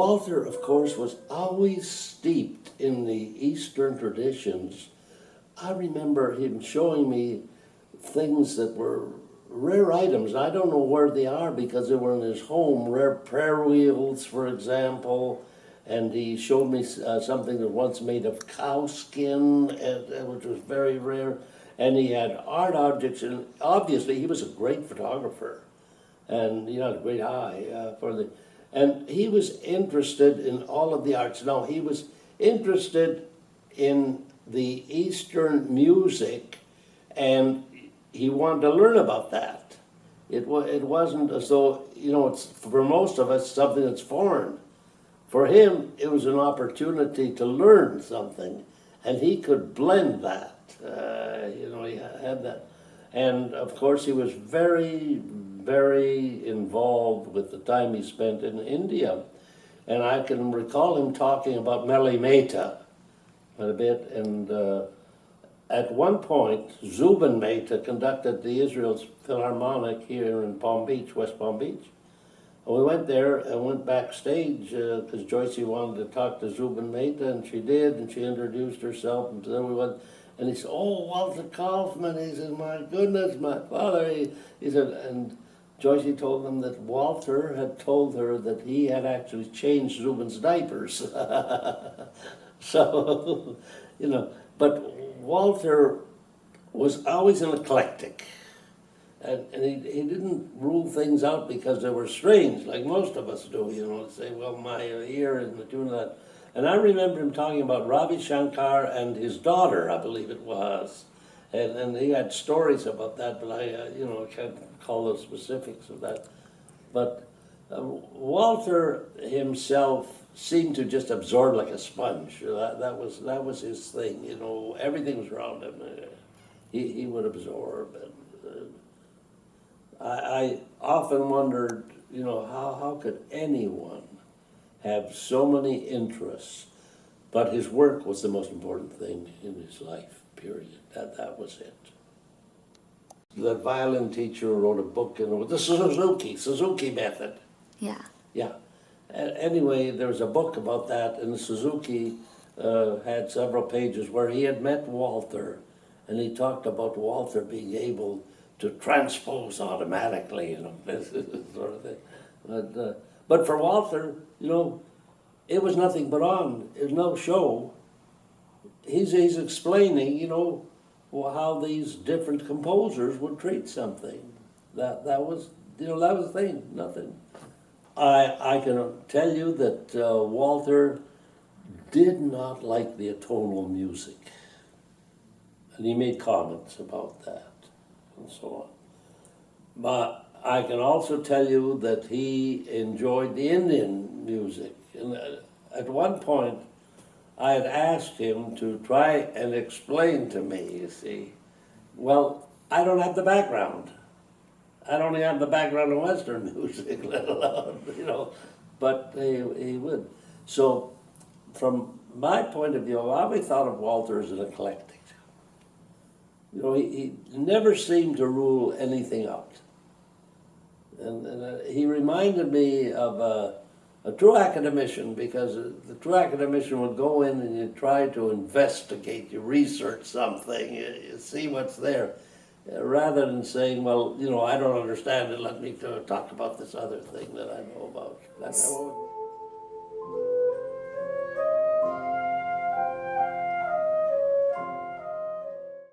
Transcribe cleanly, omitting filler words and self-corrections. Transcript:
Walter, of course, was always steeped in the Eastern traditions. I remember him showing me things that were rare items. I don't know where they are because they were in his home. Rare prayer wheels, for example. And he showed me something that once made of cow skin, which was very rare. And he had art objects, and obviously he was a great photographer. And he had a great eye for the... And he was interested in all of the arts. Now, he was interested in the Eastern music, and he wanted to learn about that. It wasn't as though, it's, for most of us, something that's foreign. For him, it was an opportunity to learn something, and he could blend that. He had that. And, of course, he was very, very involved with the time he spent in India. And I can recall him talking about Meli Mehta a bit. And at one point, Zubin Mehta conducted the Israel's Philharmonic here in Palm Beach, West Palm Beach. And we went there and went backstage because Joycey wanted to talk to Zubin Mehta, and she did, and she introduced herself. And then we went, and he said, "Oh, Walter Kaufmann." He said, "My goodness, my father." He said, and Joycey told him that Walter had told her that he had actually changed Zubin's diapers. So, but Walter was always an eclectic. And he didn't rule things out because they were strange, like most of us do, say, well, my ear isn't doing that. And I remember him talking about Ravi Shankar and his daughter, I believe it was. And he had stories about that, but I can't call the specifics of that. But Walter himself seemed to just absorb like a sponge. That was his thing, everything was around him. He would absorb. And, I often wondered, how could anyone have so many interests, but his work was the most important thing in his life, period. That was it. The violin teacher wrote a book, the Suzuki method. Yeah. Yeah. Anyway, there was a book about that, and Suzuki had several pages where he had met Walter, and he talked about Walter being able to transpose automatically, this sort of thing. But for Walter, it was nothing but on. It was no show. He's explaining, how these different composers would treat something. That was the thing. Nothing. I can tell you that Walter did not like the atonal music, and he made comments about that. And so on. But I can also tell you that he enjoyed the Indian music. And at one point, I had asked him to try and explain to me, you see, well, I don't have the background. I don't have the background in Western music, let alone, but he would. So from my point of view, I always thought of Walter as an eclectic. He never seemed to rule anything out. And he reminded me of a true academician, because the true academician would go in and you try to investigate, you research something, you see what's there, rather than saying, well, I don't understand it, let me talk about this other thing that I know about.